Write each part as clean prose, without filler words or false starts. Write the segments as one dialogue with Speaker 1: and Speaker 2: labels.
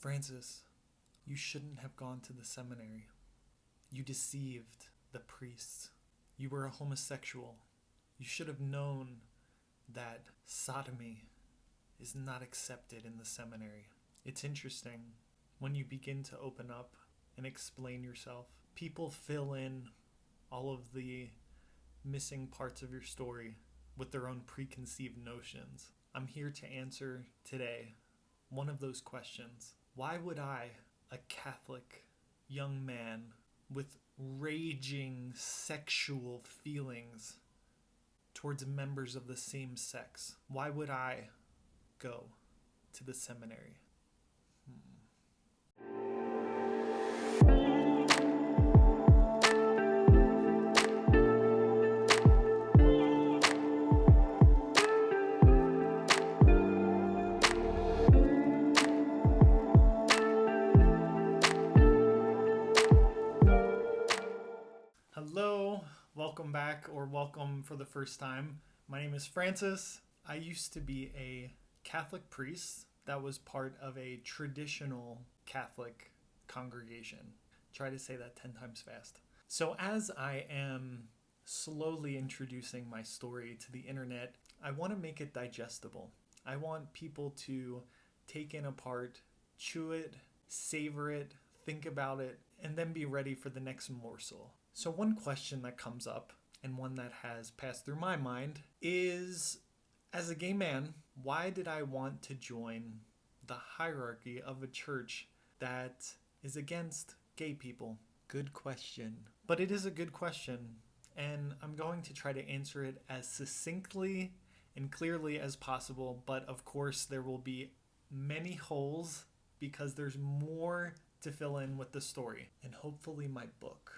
Speaker 1: Francis, you shouldn't have gone to the seminary. You deceived the priests. You were a homosexual. You should have known that sodomy is not accepted in the seminary. It's interesting when you begin to open up and explain yourself. People fill in all of the missing parts of your story with their own preconceived notions. I'm here to answer today one of those questions. Why would I, a Catholic young man with raging sexual feelings towards members of the same sex, why would I go to the seminary? Hello, welcome back, or welcome for the first time. My name is Francis. I used to be a Catholic priest that was part of a traditional Catholic congregation. Try to say that 10 times fast. So as I am slowly introducing my story to the internet, I want to make it digestible. I want people to take it apart, chew it, savor it, think about it, and then be ready for the next morsel. So one question that comes up, and one that has passed through my mind, is, as a gay man, why did I want to join the hierarchy of a church that is against gay people? Good question. But it is a good question, and I'm going to try to answer it as succinctly and clearly as possible, but of course there will be many holes because there's more to fill in with the story, and hopefully my book.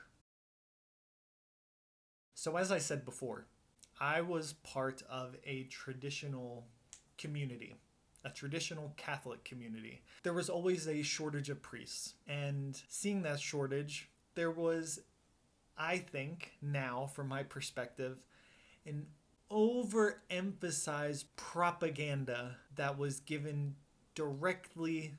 Speaker 1: So as I said before, I was part of a traditional community, a traditional Catholic community. There was always a shortage of priests, and seeing that shortage, there was, I think, now from my perspective, an overemphasized propaganda that was given directly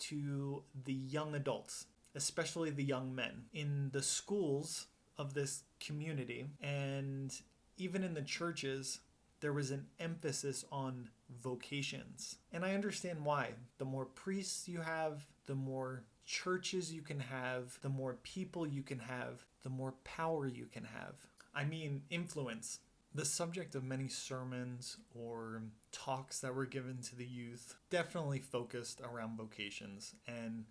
Speaker 1: to the young adults, especially the young men. In the schools of this community, and even in the churches, there was an emphasis on vocations. And I understand why. The more priests you have, the more churches you can have, the more people you can have, the more power you can have. I mean, influence. The subject of many sermons or talks that were given to the youth definitely focused around vocations. And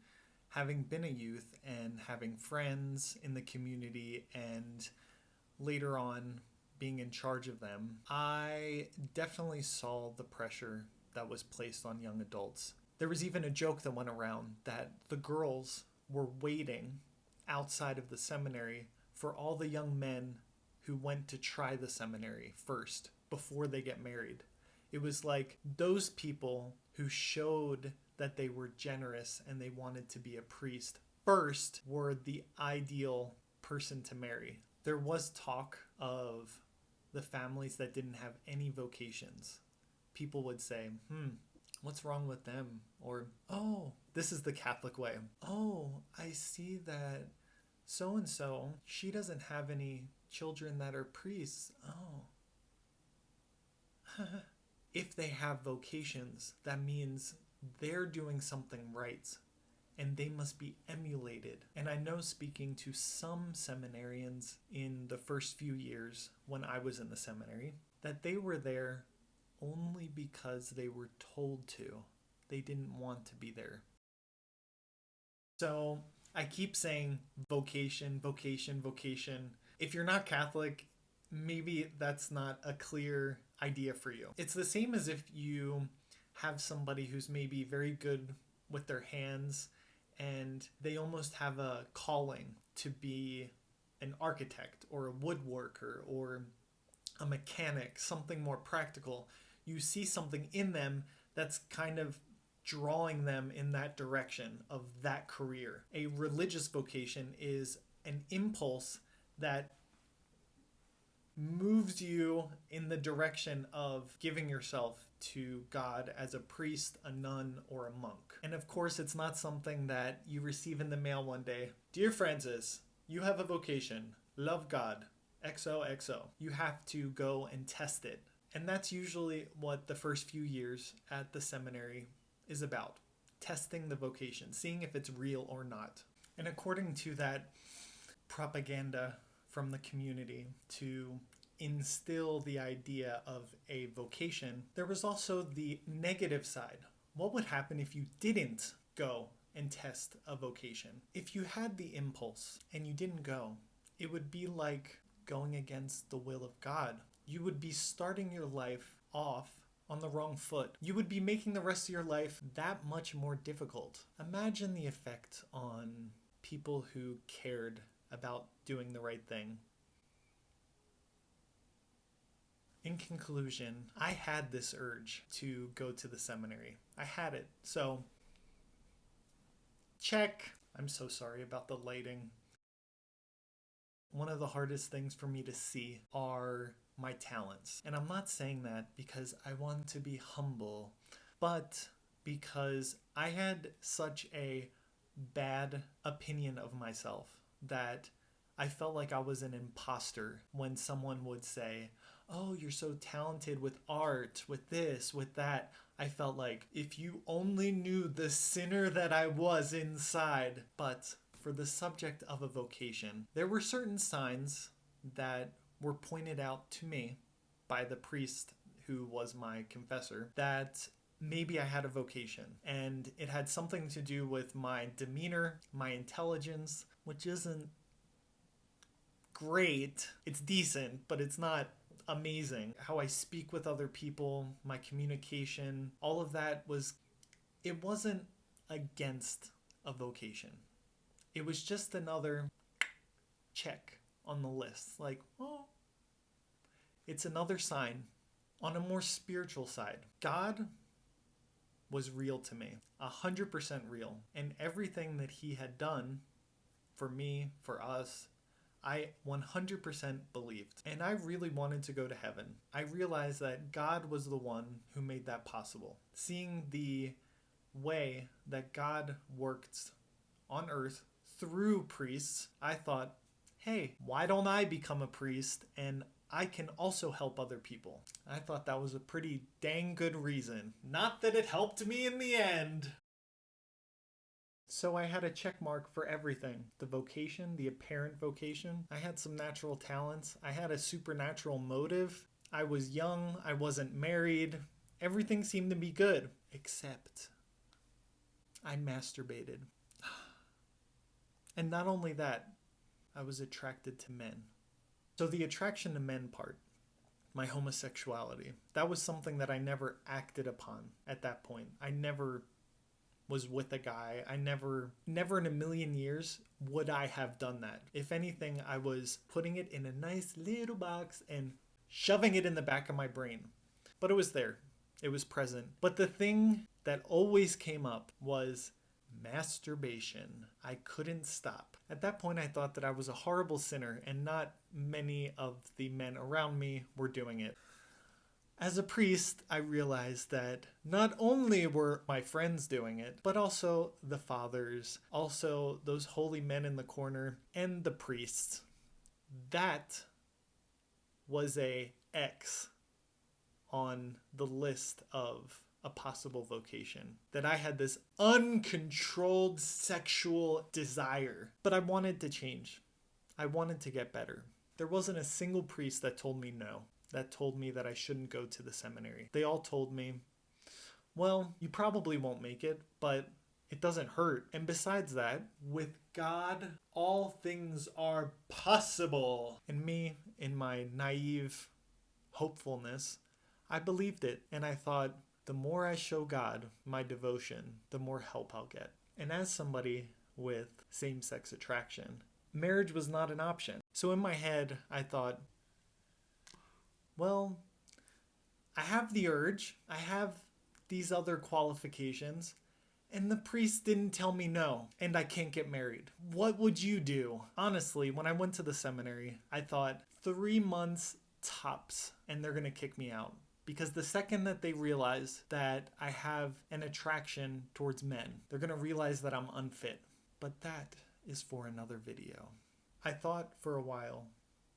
Speaker 1: having been a youth and having friends in the community and later on being in charge of them, I definitely saw the pressure that was placed on young adults. There was even a joke that went around that the girls were waiting outside of the seminary for all the young men who went to try the seminary first before they get married. It was like those people who showed that they were generous and they wanted to be a priest first were the ideal person to marry. There was talk of the families that didn't have any vocations. People would say, what's wrong with them? Or, oh, this is the Catholic way. Oh, I see that so-and-so, she doesn't have any children that are priests. Oh. If they have vocations, that means they're doing something right, and they must be emulated. And I know, speaking to some seminarians in the first few years when I was in the seminary, that they were there only because they were told to. They didn't want to be there. So I keep saying vocation, vocation, vocation. If you're not Catholic, maybe that's not a clear idea for you. It's the same as if you have somebody who's maybe very good with their hands and they almost have a calling to be an architect or a woodworker or a mechanic, something more practical. You see something in them that's kind of drawing them in that direction of that career. A religious vocation is an impulse that moves you in the direction of giving yourself to God as a priest, a nun, or a monk. And of course, it's not something that you receive in the mail one day. Dear Francis, you have a vocation. Love God. XOXO. You have to go and test it. And that's usually what the first few years at the seminary is about. Testing the vocation, seeing if it's real or not. And according to that propaganda from the community to instill the idea of a vocation, there was also the negative side. What would happen if you didn't go and test a vocation? If you had the impulse and you didn't go, it would be like going against the will of God. You would be starting your life off on the wrong foot. You would be making the rest of your life that much more difficult. Imagine the effect on people who cared about doing the right thing. In conclusion, I had this urge to go to the seminary. I had it. So, check. I'm so sorry about the lighting. One of the hardest things for me to see are my talents. And I'm not saying that because I want to be humble, but because I had such a bad opinion of myself that I felt like I was an imposter when someone would say, oh, you're so talented with art, with this, with that. I felt like if you only knew the sinner that I was inside. But for the subject of a vocation, there were certain signs that were pointed out to me by the priest who was my confessor that maybe I had a vocation. And it had something to do with my demeanor, my intelligence, which isn't great. It's decent, but it's not amazing. How I speak with other people, my communication, all of that it wasn't against a vocation. It was just another check on the list. Like, oh, it's another sign. On a more spiritual side, God was real to me, 100% real. And everything that he had done for me, for us, I 100% believed. And I really wanted to go to heaven. I realized that God was the one who made that possible. Seeing the way that God worked on earth through priests, I thought, hey, why don't I become a priest and I can also help other people? I thought that was a pretty dang good reason. Not that it helped me in the end. So I had a check mark for everything. The vocation, the apparent vocation. I had some natural talents. I had a supernatural motive. I was young. I wasn't married. Everything seemed to be good. Except I masturbated. And not only that, I was attracted to men. So the attraction to men part, my homosexuality, that was something that I never acted upon at that point. I never was with a guy. I never in a million years would I have done that. If anything, I was putting it in a nice little box and shoving it in the back of my brain. But it was there. It was present. But the thing that always came up was masturbation. I couldn't stop. At that point, I thought that I was a horrible sinner and not many of the men around me were doing it. As a priest, I realized that not only were my friends doing it, but also the fathers, also those holy men in the corner, and the priests. That was a X on the list of a possible vocation. That I had this uncontrolled sexual desire. But I wanted to change. I wanted to get better. There wasn't a single priest that told me no, that told me that I shouldn't go to the seminary. They all told me, well, you probably won't make it, but it doesn't hurt. And besides that, with God, all things are possible. And me, in my naive hopefulness, I believed it. And I thought, the more I show God my devotion, the more help I'll get. And as somebody with same-sex attraction, marriage was not an option. So in my head, I thought, well, I have the urge, I have these other qualifications, and the priest didn't tell me no, and I can't get married. What would you do? Honestly, when I went to the seminary, I thought 3 months tops, and they're going to kick me out. Because the second that they realize that I have an attraction towards men, they're going to realize that I'm unfit. But that is for another video. I thought for a while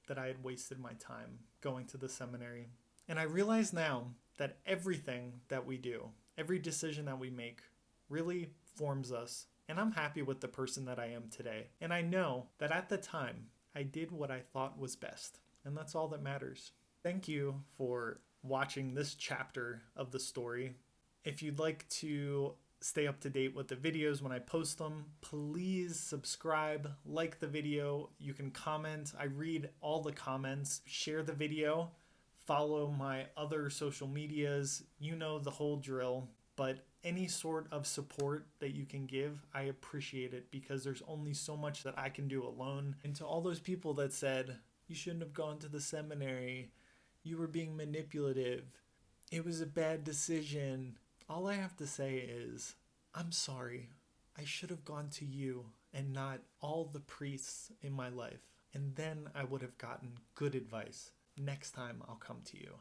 Speaker 1: that I had wasted my time going to the seminary. And I realize now that everything that we do, every decision that we make, really forms us. And I'm happy with the person that I am today. And I know that at the time, I did what I thought was best. And that's all that matters. Thank you for watching this chapter of the story. If you'd like to stay up to date with the videos when I post them, please subscribe, like the video. You can comment. I read all the comments. Share the video. Follow my other social medias. You know the whole drill. But any sort of support that you can give, I appreciate it, because there's only so much that I can do alone. And to all those people that said, you shouldn't have gone to the seminary, you were being manipulative, it was a bad decision, all I have to say is, I'm sorry. I should have gone to you and not all the priests in my life. And then I would have gotten good advice. Next time I'll come to you.